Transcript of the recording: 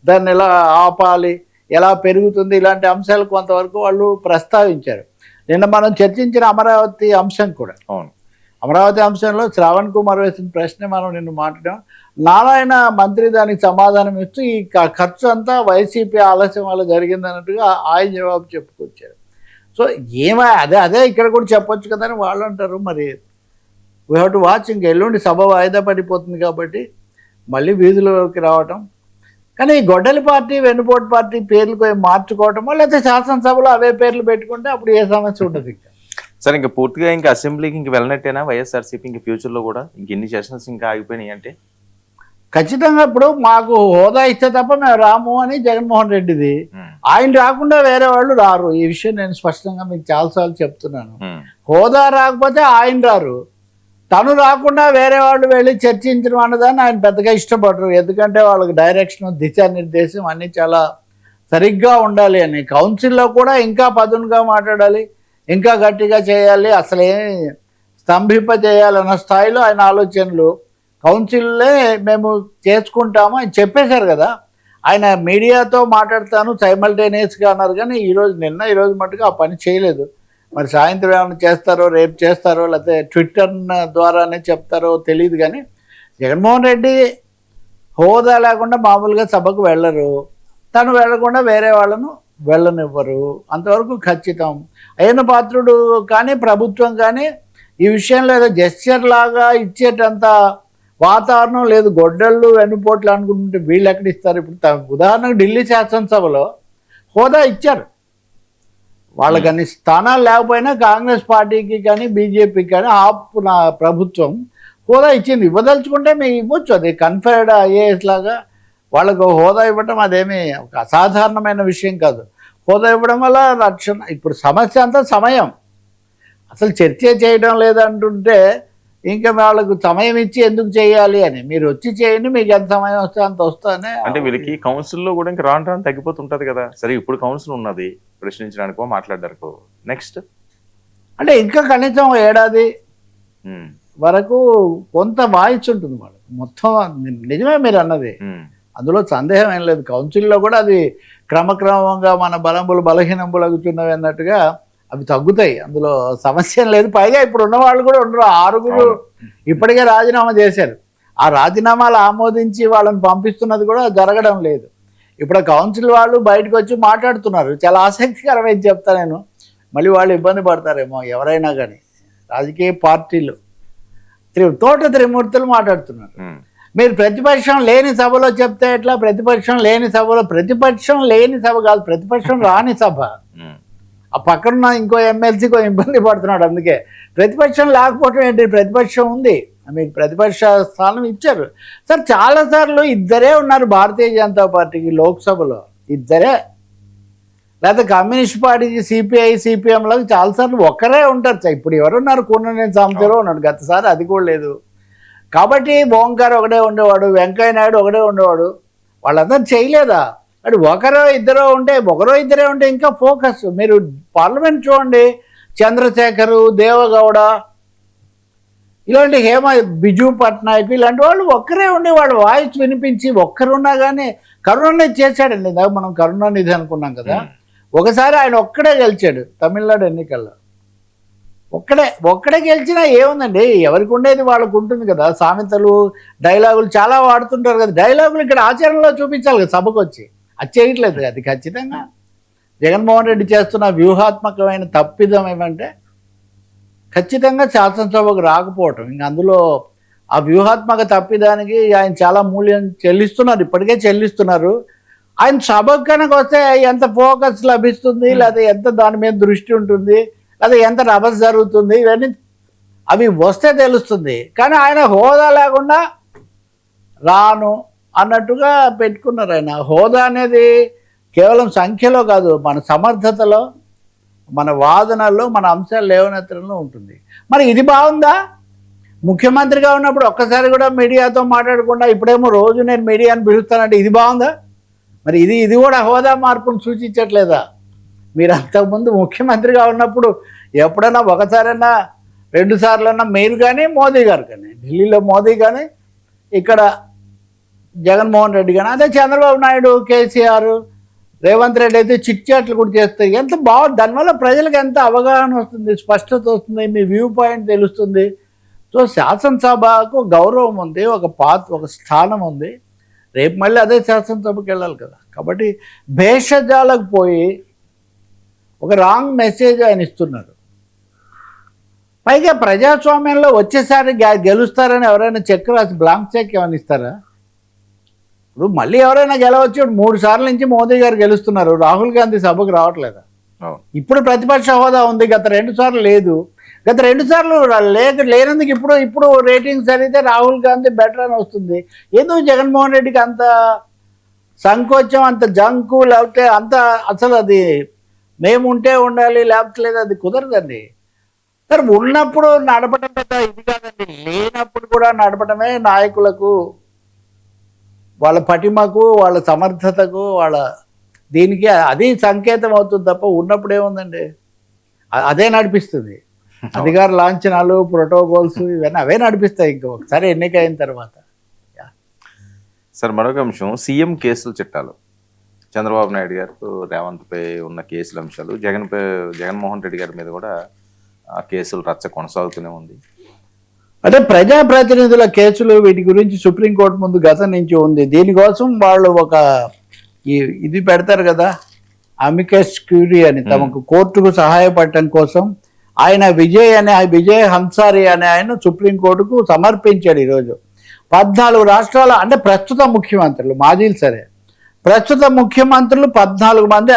దాన్ని ఎలా ఆపాలి, ఎలా పెరుగుతుంది, ఇలాంటి అంశాలు కొంతవరకు వాళ్ళు ప్రస్తావించారు. నిన్న మనం చర్చించిన అమరావతి అంశం కూడా, అమరావతి అంశంలో శ్రావణ్ కుమార్ వేసిన ప్రశ్న మనం నిన్ను మాట్లాడాం. నారాయణ మంత్రి దానికి సమాధానం ఇస్తూ ఈ ఖర్చు అంతా వైసీపీ ఆలస్యం వల్ల జరిగింది అన్నట్టుగా ఆయన జవాబు చెప్పుకొచ్చారు. సో అదే ఇక్కడ కూడా చెప్పొచ్చు కదా అని వాళ్ళు అంటారు. మరి వీ హ్యావ్ టు వాచ్. ఇంక ఎల్లుండి సభ వాయిదా పడిపోతుంది కాబట్టి మళ్ళీ వీధుల్లోకి రావటం. కానీ ఈ గొడ్డలి పార్టీ, వెన్నుపోటు పార్టీ పేర్లు మార్చుకోవటమో లేకపోతే శాసనసభలో అవే పేర్లు పెట్టుకుంటే అప్పుడు ఏ సమస్య ఉండదు. ఇంకా సరే, ఇంకా పూర్తిగా ఇంకా అసెంబ్లీకి ఇంక వెళ్ళినట్టేనా వైఎస్ఆర్సీపీ? ఇంక ఫ్యూచర్లో కూడా ఇంకెన్ని సెషన్స్ ఇంకా ఆగిపోయినాయి అంటే ఖచ్చితంగా ఇప్పుడు మాకు హోదా ఇస్తే తప్ప మేము రాము అని జగన్మోహన్ రెడ్డిది. ఆయన రాకుండా వేరే వాళ్ళు రారు. ఈ విషయం నేను స్పష్టంగా మీకు చాలాసార్లు చెప్తున్నాను. హోదా రాకపోతే ఆయన రారు, తను రాకుండా వేరే వాళ్ళు వెళ్ళి చర్చించడం అన్నదాన్ని ఆయన పెద్దగా ఇష్టపడరు. ఎందుకంటే వాళ్ళకి డైరెక్షన్, దిశానిర్దేశం అన్నీ చాలా సరిగ్గా ఉండాలి అని. కౌన్సిల్లో కూడా ఇంకా పదునుగా మాట్లాడాలి, ఇంకా గట్టిగా చేయాలి, అసలే స్తంభింప చేయాలన్న స్థాయిలో ఆయన ఆలోచనలు. కౌన్సిల్లే మేము చేసుకుంటాము అని చెప్పేశారు కదా. ఆయన మీడియాతో మాట్లాడతాను సైమల్టేనియస్గా అన్నారు, కానీ ఈరోజు మటుకు ఆ పని చేయలేదు. మరి సాయంత్రం ఏమైనా చేస్తారో, రేపు చేస్తారో, లేకపోతే ట్విట్టర్ ద్వారానే చెప్తారో తెలియదు. కానీ జగన్మోహన్ రెడ్డి హోదా లేకుండా మామూలుగా సభకు వెళ్ళరు, తను వెళ్ళకుండా వేరే వాళ్ళను వెళ్ళనివ్వరు, అంతవరకు ఖచ్చితం. అయిన పాత్రుడు కానీ ప్రభుత్వం కానీ ఈ విషయంలో ఏదో జెస్చర్ లాగా ఇచ్చేటంత వాతావరణం లేదు. గొడ్డళ్ళు, వెన్నుపోట్లు అనుకుంటుంటే వీళ్ళు ఎక్కడ ఇస్తారు? ఇప్పుడు ఉదాహరణకు ఢిల్లీ శాసనసభలో హోదా ఇచ్చారు. వాళ్ళకి అన్ని స్థానాలు లేకపోయినా కాంగ్రెస్ పార్టీకి కానీ బీజేపీకి కానీ ప్రభుత్వం హోదా ఇచ్చింది. ఇవ్వదలుచుకుంటే మేము ఇవ్వచ్చు, అది కన్ఫర్డ్ ఐఏఎస్ లాగా వాళ్ళకు హోదా ఇవ్వటం అదేమీ ఒక అసాధారణమైన విషయం కాదు. హోదా ఇవ్వడం వల్ల రక్షణ. ఇప్పుడు సమస్య అంతా సమయం. అసలు చర్చ చేయడం లేదంటుంటే ఇంకా వాళ్ళకు సమయం ఇచ్చి ఎందుకు చేయాలి అని, మీరు వచ్చి చేయండి, మీకు ఎంత సమయం వస్తే అంత వస్తానే. అంటే వీళ్ళకి కౌన్సిల్లో కూడా ఇంకా రాను తగ్గిపోతుంటది కదా. సరే, ఇప్పుడు కౌన్సిల్ ఉన్నది ప్రశ్నించడానికో మాట్లాడడానికో, నెక్స్ట్ అంటే ఇంకా కనీసం ఏడాది వరకు కొంత వాయిస్ ఉంటుంది వాళ్ళకి. మొత్తం నిజమే మీరు అన్నది, అందులో సందేహం ఏం లేదు. కౌన్సిల్లో కూడా అది క్రమక్రమంగా మన బలంబులు బలహీనంబులు అగుతున్నవి అన్నట్టుగా అవి తగ్గుతాయి, అందులో సమస్య లేదు. పైగా ఇప్పుడు ఉన్న వాళ్ళు కూడా ఉండరు. 6 ఇప్పటికే రాజీనామా చేశారు. ఆ రాజీనామాలు ఆమోదించి వాళ్ళని పంపిస్తున్నది కూడా జరగడం లేదు. ఇప్పుడు కౌన్సిల్ వాళ్ళు బయటకు వచ్చి మాట్లాడుతున్నారు. చాలా ఆసక్తికరమైన చెప్తా నేను, మళ్ళీ వాళ్ళు ఇబ్బంది పడతారేమో ఎవరైనా కానీ. రాజకీయ పార్టీలు తోట త్రిమూర్తులు మాట్లాడుతున్నారు. మీరు ప్రతిపక్షం లేని సభలో చెప్తే ఎట్లా? ప్రతిపక్షం లేని సభ కాదు, ప్రతిపక్షం రాని సభ. ఆ పక్కన ఇంకో ఎమ్మెల్సీకో ఇబ్బంది పడుతున్నాడు. అందుకే ప్రతిపక్షం లేకపోవటం ఏంటి? ప్రతిపక్షం ఉంది, మీకు ప్రతిపక్ష స్థానం ఇచ్చారు. సార్ చాలాసార్లు ఇద్దరే ఉన్నారు భారతీయ జనతా పార్టీకి లోక్సభలో, ఇద్దరే. లేకపోతే కమ్యూనిస్ట్ పార్టీకి సిపిఐ సిపిఎంలకు చాలాసార్లు ఒక్కరే ఉంటారు. ఇప్పుడు ఎవరున్నారు? కూననేని సాంబశివరావు ఉన్నాడు, గతసారి అది కూడా లేదు. కాబట్టి ఓంకార్ ఒకడే ఉండేవాడు, వెంకయ్య నాయుడు ఒకడే ఉండేవాడు. వాళ్ళందరూ చేయలేదా? అది ఒకరో ఇద్దరే ఉంటే ఇంకా ఫోకస్. మీరు పార్లమెంట్ చూడండి, చంద్రశేఖరు, దేవగౌడ, ఇలాంటి బిజు పట్నాయక్ ఇలాంటి వాళ్ళు ఒక్కరే ఉండి వాళ్ళ వాయిస్ వినిపించి ఒక్కరున్నా కానీ. కరుణానిధి చేశాడండి, ఇందాక మనం కరుణానిధి అనుకున్నాం కదా. ఒకసారి ఆయన ఒక్కడే గెలిచాడు తమిళనాడు ఎన్నికల్లో. ఒక్కడే గెలిచినా ఏముందండి, ఎవరికి ఉండేది వాళ్ళకు ఉంటుంది కదా. సామెతలు, డైలాగులు చాలా వాడుతుంటారు కదా. డైలాగులు ఇక్కడ ఆచరణలో చూపించాలి కదా సభకు వచ్చి. అది చేయట్లేదు. అది ఖచ్చితంగా జగన్మోహన్ రెడ్డి చేస్తున్న వ్యూహాత్మకమైన తప్పిదం ఏమంటే ఖచ్చితంగా శాసనసభకు రాకపోవటం. ఇంక అందులో ఆ వ్యూహాత్మక తప్పిదానికి ఆయన చాలా మూల్యం చెల్లిస్తున్నారు, ఇప్పటికే చెల్లిస్తున్నారు. ఆయన సభకు కనుక వస్తే ఎంత ఫోకస్ లభిస్తుంది, లేదా ఎంత దాని మీద దృష్టి ఉంటుంది, లేదా ఎంత రభస జరుగుతుంది, ఇవన్నీ అవి వస్తే తెలుస్తుంది. కానీ ఆయన హోదా లేకుండా రాను అన్నట్టుగా పెట్టుకున్నారు. ఆయన హోదా అనేది కేవలం సంఖ్యలో కాదు, మన సమర్థతలో, మన వాదనల్లో, మన అంశాలు లేవనెత్తడంలో ఉంటుంది. మరి ఇది బాగుందా? ముఖ్యమంత్రిగా ఉన్నప్పుడు ఒక్కసారి కూడా మీడియాతో మాట్లాడకుండా ఇప్పుడేమో రోజు నేను మీడియాని పిలుస్తానంటే ఇది బాగుందా? మరి ఇది కూడా హోదా మార్పును సూచించట్లేదా? మీరు అంతకుముందు ముఖ్యమంత్రిగా ఉన్నప్పుడు ఎప్పుడైనా ఒకసారైనా 2 సార్లన్నా మీరు కానీ మోదీ గారు కానీ, ఢిల్లీలో మోదీ కానీ, ఇక్కడ జగన్మోహన్ రెడ్డి కానీ, అదే చంద్రబాబు నాయుడు, కేసీఆర్, రేవంత్ రెడ్డి అయితే చిట్ చాట్లు కూడా చేస్తాయి. ఎంత బాగుంది, దానివల్ల ప్రజలకు ఎంత అవగాహన వస్తుంది, స్పష్టత వస్తుంది, మీ వ్యూ పాయింట్ తెలుస్తుంది. సో శాసనసభకు గౌరవం ఉంది, ఒక స్థానం ఉంది. రేపు మళ్ళీ అదే శాసనసభకి వెళ్ళాలి కదా. కాబట్టి భేషజాలకు పోయి ఒక రాంగ్ మెసేజ్ ఆయన ఇస్తున్నారు. పైగా ప్రజాస్వామ్యంలో వచ్చేసారి గెలుస్తారని ఎవరైనా చెక్ రాసి బ్లాంక్ చెక్ ఏమైనా ఇస్తారా? ఇప్పుడు మళ్ళీ ఎవరైనా గెలవచ్చు. 3 సార్లు నుంచి మోదీ గారు గెలుస్తున్నారు, రాహుల్ గాంధీ సభకు రావట్లేదా? ఇప్పుడు ప్రతిపక్ష హోదా ఉంది, గత 2 సార్లు లేదు. గత 2 సార్లు లేనందుకు ఇప్పుడు రేటింగ్స్ జరిగితే రాహుల్ గాంధీ బెటర్ అని వస్తుంది. ఎందుకు జగన్మోహన్ రెడ్డికి అంత సంకోచం, అంత జంకు, లేకపోతే అంత అసలు అది మేము ఉంటే ఉండాలి లేకపోతే లేదు, అది కుదరదండి. సరే ఉన్నప్పుడు నడపడం పెద్ద ఇది కాదండి, లేనప్పుడు కూడా నడపడమే నాయకులకు, వాళ్ళ పటిమకు, వాళ్ళ సమర్థతకు, వాళ్ళ దీనికి అది సంకేతం అవుతుంది తప్ప ఉన్నప్పుడు ఏముందండి, అదే నడిపిస్తుంది. అధికార లాంఛనాలు, ప్రోటోకాల్స్ ఇవన్నీ అవే నడిపిస్తాయి ఇంకా ఒకసారి ఎన్నికైన తర్వాత. సార్ మరొక అంశం, సీఎం కేసుల చట్టాలు. చంద్రబాబు నాయుడు గారు, రేవంత్పై ఉన్న కేసుల అంశాలు, జగన్మోహన్ రెడ్డి గారి మీద కూడా ఆ కేసులు రచ్చ కొనసాగుతూనే ఉంది. అంటే ప్రజాప్రతినిధుల కేసులు వీటి గురించి సుప్రీంకోర్టు ముందు గతం నుంచి ఉంది. దీనికోసం వాళ్ళు ఇది పెడతారు కదా, అమికస్ క్యూరీ అని, తమకు కోర్టుకు సహాయపడటం కోసం ఆయన విజయ్ హన్సారీ అనే ఆయన సుప్రీంకోర్టుకు సమర్పించాడు. ఈరోజు 14 రాష్ట్రాల, అంటే ప్రస్తుత ముఖ్యమంత్రులు, మాజీలు సరే, ప్రస్తుత ముఖ్యమంత్రులు 14 మంది